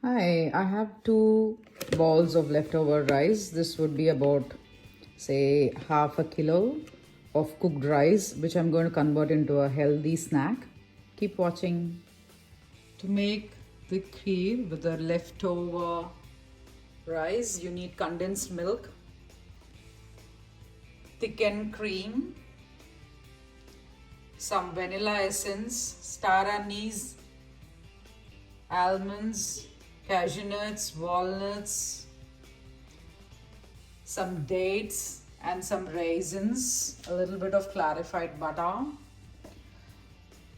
Hi, I have two balls of leftover rice. This would be about, say, half a kilo of cooked rice, which I'm going to convert into a healthy snack. Keep watching. To make the kheer with the leftover rice, you need condensed milk, thickened cream, some vanilla essence, star anise, almonds, cashew nuts, walnuts, some dates, and some raisins, a little bit of clarified butter.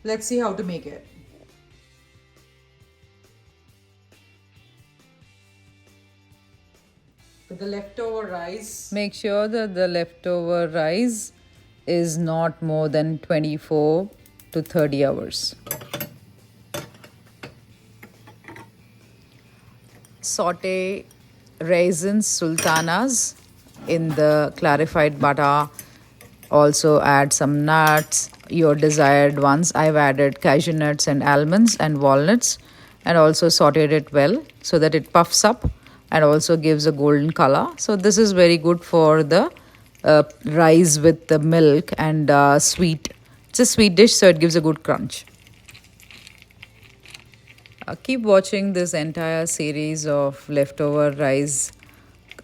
Let's see how to make it. With the leftover rice, make sure that the leftover rice is not more than 24 to 30 hours. Saute raisins sultanas in the clarified butter. Also add some nuts, your desired ones. I've added cashew nuts and almonds and walnuts, and also sauteed it well so that it puffs up and also gives a golden color. So this is very good for the rice with the milk and sweet. It's a sweet dish, so it gives a good crunch. Keep watching this entire series of leftover rice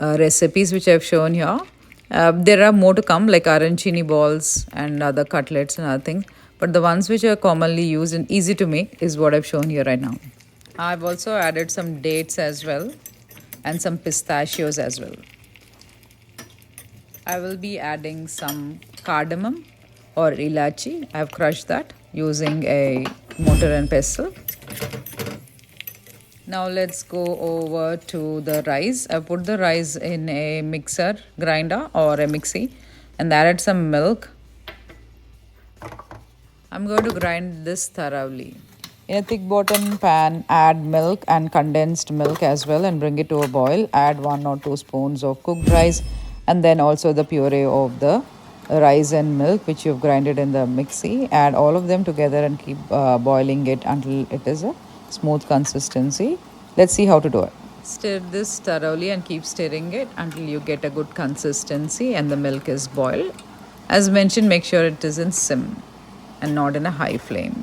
recipes which I've shown here. There are more to come, like arancini balls and other cutlets and other things. But the ones which are commonly used and easy to make is what I've shown here right now. I've also added some dates as well and some pistachios as well. I will be adding some cardamom or ilachi. I've crushed that using a mortar and pestle. Now let's go over to the rice. I put the rice in a mixer grinder or a mixie and added some milk. I'm going to grind this thoroughly. In a thick bottom pan, add milk and condensed milk as well and bring it to a boil. Add 1 or 2 spoons of cooked rice and then also the puree of the rice and milk which you've grinded in the mixie. Add all of them together and keep boiling it until it is a smooth consistency. Let's see how to do it. Stir this thoroughly and keep stirring it until you get a good consistency and the milk is boiled. As mentioned, make sure it is in sim and not in a high flame.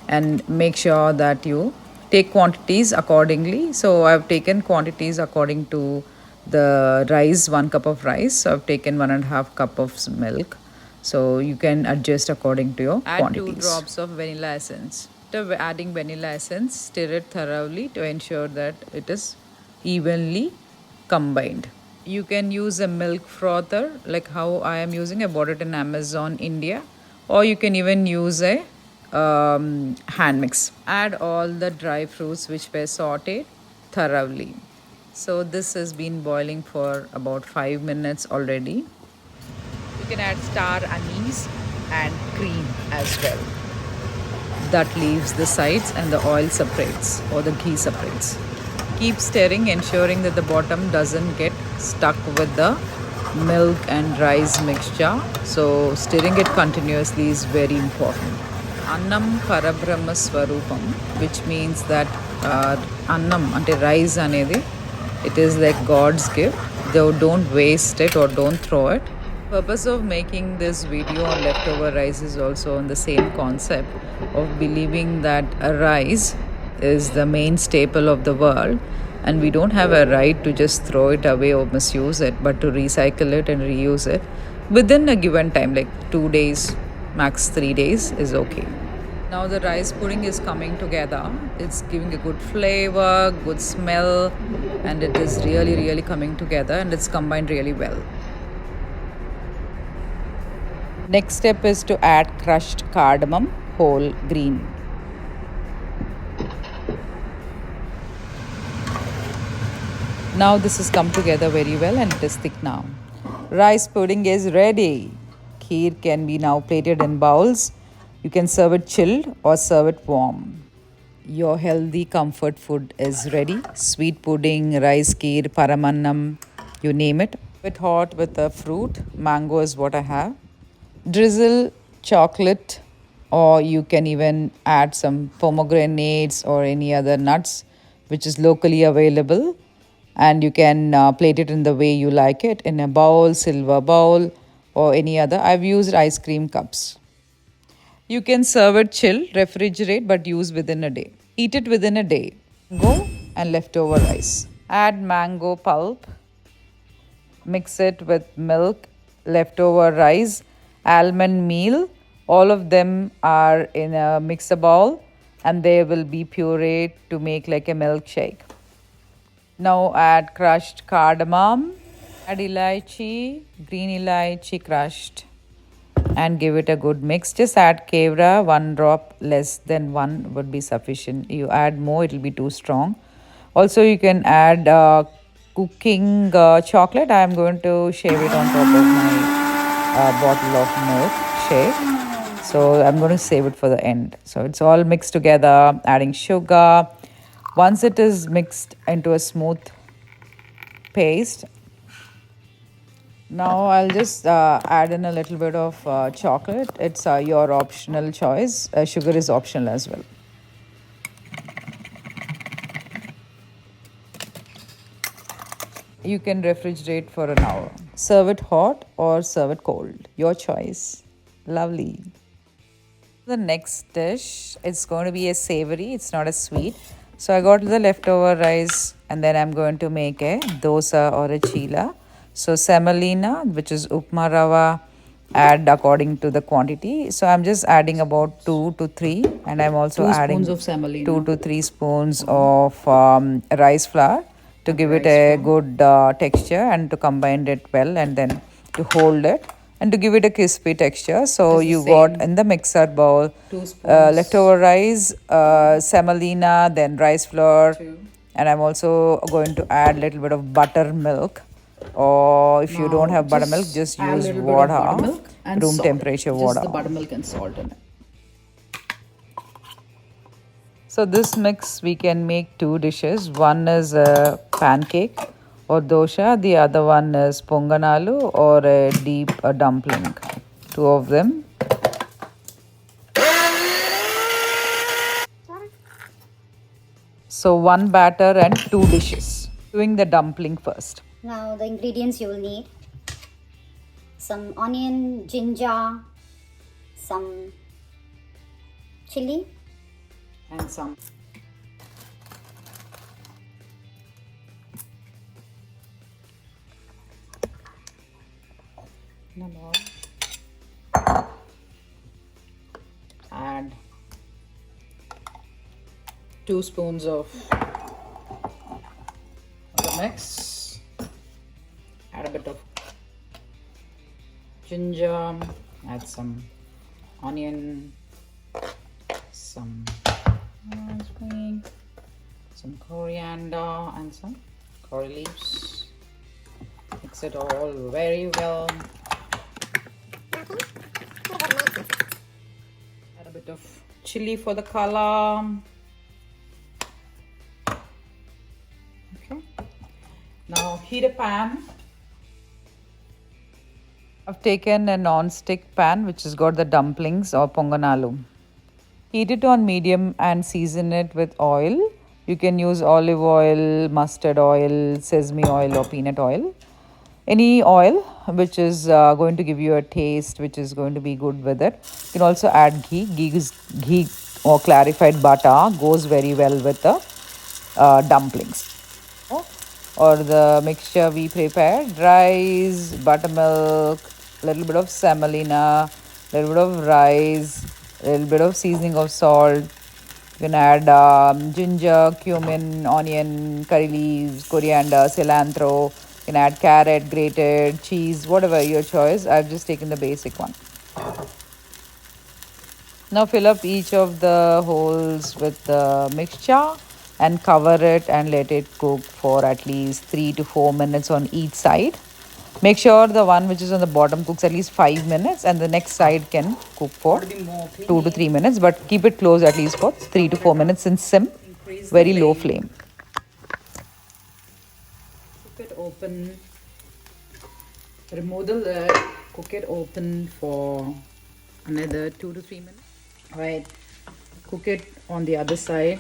And make sure that you take quantities accordingly. So I've taken quantities according to the rice, 1 cup of rice. So I've taken 1.5 cup of milk. So you can adjust according to your quantities. Add 2 drops of vanilla essence. After adding vanilla essence, stir it thoroughly to ensure that it is evenly combined. You can use a milk frother like how I am using. I bought it in Amazon India, or you can even use a hand mix. Add all the dry fruits which were sauteed thoroughly. So this has been boiling for about 5 minutes already. You can add star anise and cream as well. That leaves the sides and the oil separates or the ghee separates. Keep stirring, ensuring that the bottom doesn't get stuck with the milk and rice mixture. So stirring it continuously is very important. Annam Parabrahma Swarupam, which means that annam ante rice anedi, it is like God's gift. Though don't waste it or don't throw it. Purpose of making this video on leftover rice is also on the same concept of believing that a rice is the main staple of the world and we don't have a right to just throw it away or misuse it, but to recycle it and reuse it within a given time, like 2 days, max 3 days is okay. Now the rice pudding is coming together. It's giving a good flavor, good smell, and it is really coming together and it's combined really well. Next step is to add crushed cardamom, whole green. Now this has come together very well and it is thick now. Rice pudding is ready. Kheer can be now plated in bowls. You can serve it chilled or serve it warm. Your healthy comfort food is ready. Sweet pudding, rice kheer, paramannam, you name it. Bit hot with a fruit. Mango is what I have. Drizzle chocolate, or you can even add some pomegranates or any other nuts which is locally available, and you can plate it in the way you like it, in a bowl, silver bowl, or any other. I've used ice cream cups. You can serve it chill, refrigerate, but use within a day. Eat it within a day. Go and leftover rice. Add mango pulp, mix it with milk, leftover rice, almond meal. All of them are in a mixer bowl and they will be pureed to make like a milkshake. Now add crushed cardamom, add elaichi, green elaichi crushed, and give it a good mix. Just add kevra, one drop, less than one would be sufficient. You add more, it will be too strong. Also, you can add cooking chocolate. I am going to shave it on top of my bottle of milk shake. So I'm going to save it for the end. So it's all mixed together, adding sugar. Once it is mixed into a smooth paste, now I'll just add in a little bit of chocolate. It's your optional choice. Sugar is optional as well. You can refrigerate for an hour. Serve it hot or serve it cold. Your choice. Lovely. The next dish, it's going to be a savory. It's not a sweet. So I got the leftover rice and then I'm going to make a dosa or a chila. So semolina, which is upma rava, add according to the quantity. So I'm just adding about 2 to 3 and I'm also adding 2 to 3 spoons of rice flour to give it a good texture and to combine it well and then to hold it and to give it a crispy texture. So you got in the mixer bowl leftover rice, semolina, then rice flour, and I'm also going to add a little bit of buttermilk. Or if you don't have buttermilk, just use water, room temperature water. Just the buttermilk and salt in it. So this mix we can make 2 dishes. One is a pancake or dosha. The other one is ponganalu or a deep dumpling. 2 of them. So 1 batter and 2 dishes. Doing the dumpling first. Now the ingredients you will need: some onion, ginger, some chili, and some add 2 spoons of the mix. Add a bit of ginger, add some onion, some coriander and some curry leaves. Mix it all very well. Add a bit of chili for the color. Okay. Now heat a pan. I've taken a non-stick pan which has got the dumplings or ponganalu. Heat it on medium and season it with oil. You can use olive oil, mustard oil, sesame oil or peanut oil. Any oil which is going to give you a taste which is going to be good with it. You can also add ghee. Ghee or clarified butter goes very well with the dumplings. Or the mixture we prepared: rice, buttermilk, little bit of semolina, little bit of rice, little bit of seasoning of salt. You can add ginger, cumin, onion, curry leaves, coriander, cilantro. You can add carrot, grated, cheese, whatever your choice. I've just taken the basic one. Now fill up each of the holes with the mixture and cover it and let it cook for at least 3 to 4 minutes on each side. Make sure the one which is on the bottom cooks at least 5 minutes and the next side can cook for 2 to 3 minutes, but keep it closed at least for 3 to 4 minutes in sim, very low flame. Cook it open, remove the lid, cook it open for another 2 to 3 minutes. Right, cook it on the other side.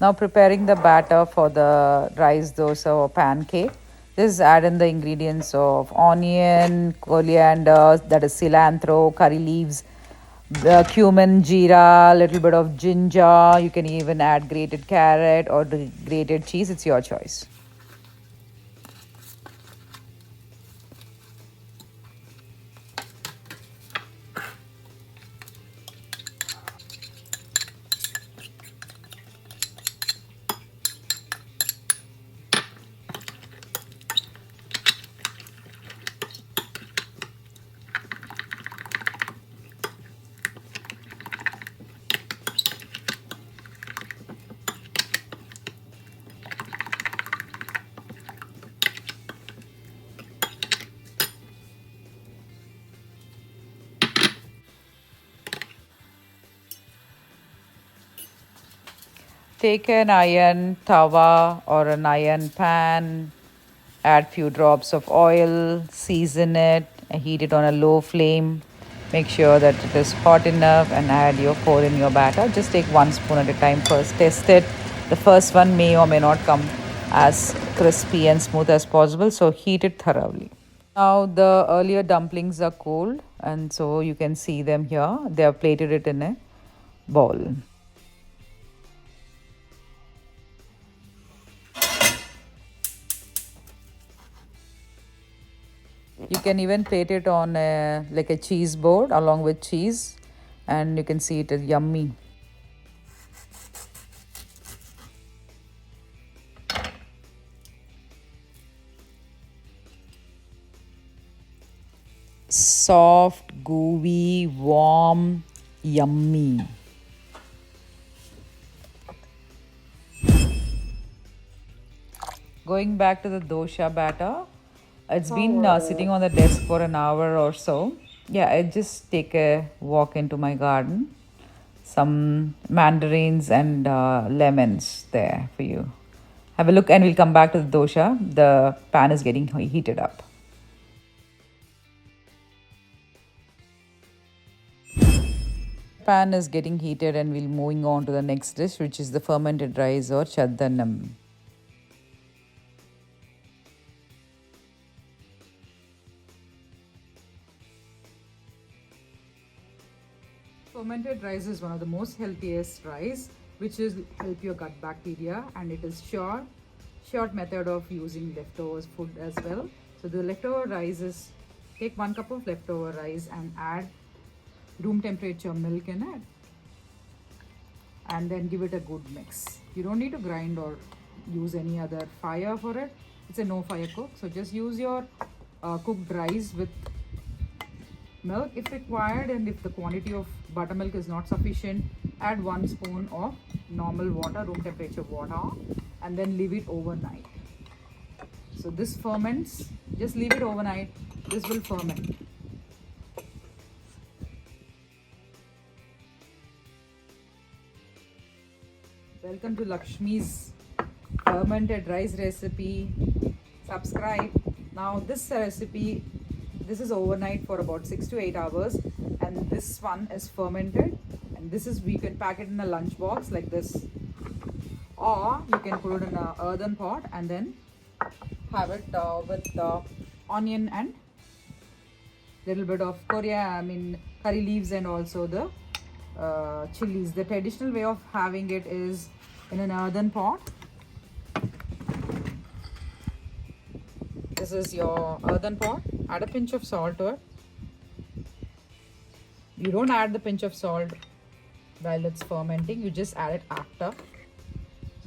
Now preparing the batter for the rice dosa or pancake. Just add in the ingredients of onion, coriander, that is cilantro, curry leaves, the cumin, jeera, little bit of ginger. You can even add grated carrot or the grated cheese. It's your choice. Take an iron tawa or an iron pan, add few drops of oil, season it, and heat it on a low flame. Make sure that it is hot enough and pour in your batter. Just take 1 spoon at a time first. Test it. The first one may or may not come as crispy and smooth as possible, so heat it thoroughly. Now the earlier dumplings are cold, and so you can see them here. They have plated it in a bowl. You can even plate it on like a cheese board along with cheese, and you can see it is yummy. Soft, gooey, warm, yummy. Going back to the dosha batter, it's been sitting on the desk for an hour or so. Yeah, I just take a walk into my garden. Some mandarins and lemons there for you. Have a look, and we'll come back to the dosha. The pan is getting heated up. Pan is getting heated, and we'll moving on to the next dish, which is the fermented rice or chaddanam. Fermented rice is one of the most healthiest rice, which is help your gut bacteria, and it is short method of using leftovers food as well. So the leftover rice is, take 1 cup of leftover rice and add room temperature milk in it, and then give it a good mix. You don't need to grind or use any other fire for it. It's a no fire cook, so just use your cooked rice with milk if required, and if the quantity of buttermilk is not sufficient, add 1 spoon of normal water, room temperature water, and then leave it overnight. So this ferments, just leave it overnight, this will ferment. Welcome to Lakshmi's fermented rice recipe. Subscribe. Now this recipe, this is overnight for about 6 to 8 hours, and this one is fermented, and this is, we can pack it in a lunch box like this, or you can put it in an earthen pot and then have it with onion and little bit of curry leaves, and also the chilies. The traditional way of having it is in an earthen pot. This is your earthen pot. Add a pinch of salt to it. You don't add the pinch of salt while it's fermenting, you just add it after.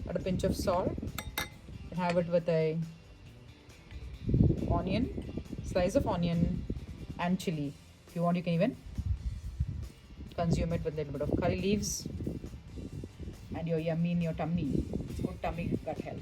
Add a pinch of salt and have it with a onion, slice of onion and chili. If you want, you can even consume it with a little bit of curry leaves, and you're yummy in your tummy. It's good tummy gut health.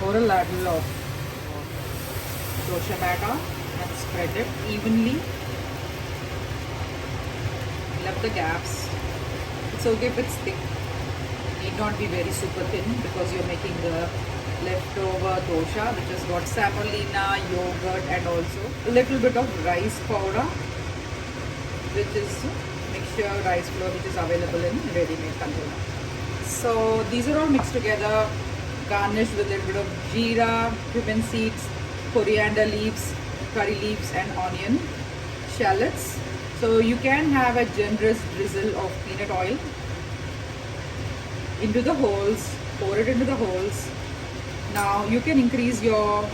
pour a ladle of dosha batter and spread it evenly. Fill up the gaps. It's okay if it's thick. Need not be very super thin because you're making the leftover dosha which has got semolina, yogurt and also a little bit of rice powder, which is mixture rice flour which is available in ready-made container. So these are all mixed together, garnished with a little bit of jeera, cumin seeds, coriander leaves, curry leaves and onion shallots. So you can have a generous drizzle of peanut oil into the holes, pour it into the holes. Now you can increase the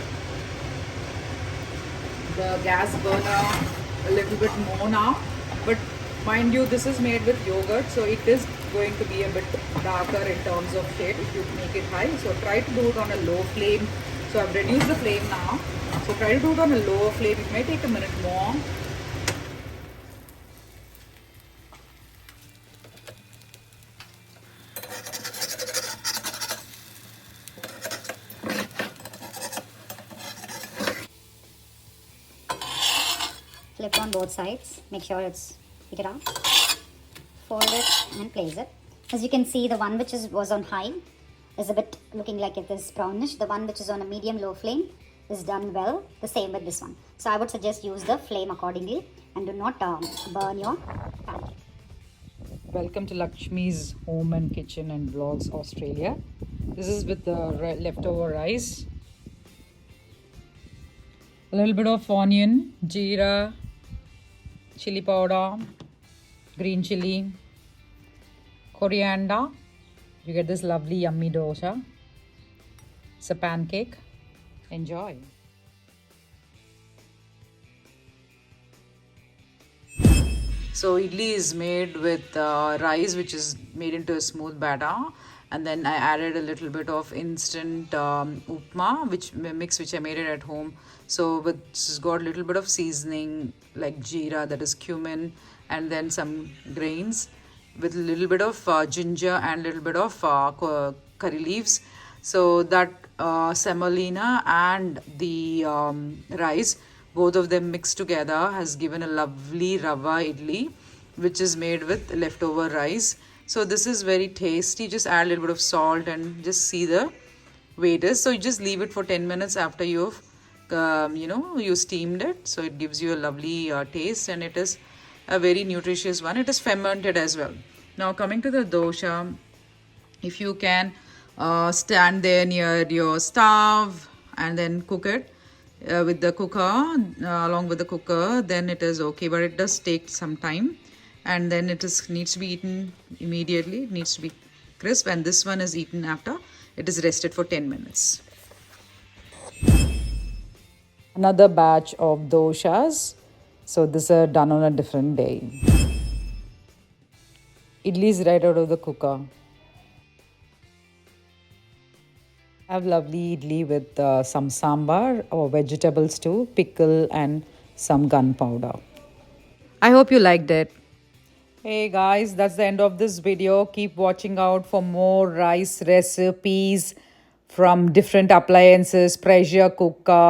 gas burner a little bit more now, but mind you, this is made with yogurt, so it is going to be a bit darker in terms of shade if you make it high. So try to do it on a low flame. So I've reduced the flame now, so try to do it on a lower flame. It may take a minute more. Flip on both sides, make sure it's pick it up, fold it and place it. As you can see, the one which was on high is a bit looking like it is brownish. The one which is on a medium low flame is done well. The same with this one. So I would suggest use the flame accordingly and do not burn your pancake. Welcome to Lakshmi's Home and Kitchen and Vlogs Australia. This is with the leftover rice. A little bit of onion, jeera, chili powder, green chili, coriander. You get this lovely yummy dosha. It's a pancake. Enjoy. So idli is made with rice which is made into a smooth batter, and then I added a little bit of instant upma which I made it at home. So it's got a little bit of seasoning like jeera, that is cumin, and then some grains with a little bit of ginger and a little bit of curry leaves. So that semolina and the rice, both of them mixed together, has given a lovely rava idli which is made with leftover rice. So this is very tasty. Just add a little bit of salt and just see the way it is. So you just leave it for 10 minutes after you've you steamed it. So it gives you a lovely taste, and it is a very nutritious one. It is fermented as well. Now coming to the dosha, if you can stand there near your stove and then cook it with the cooker, along with the cooker, then it is okay, but it does take some time, and then needs to be eaten immediately. It needs to be crisp, and this one is eaten after it is rested for 10 minutes. Another batch of doshas. So these are done on a different day. Idli is right out of the cooker. I have lovely idli with some sambar or vegetable stew, pickle and some gunpowder. I hope you liked it. Hey guys, that's the end of this video. Keep watching out for more rice recipes from different appliances, pressure cooker,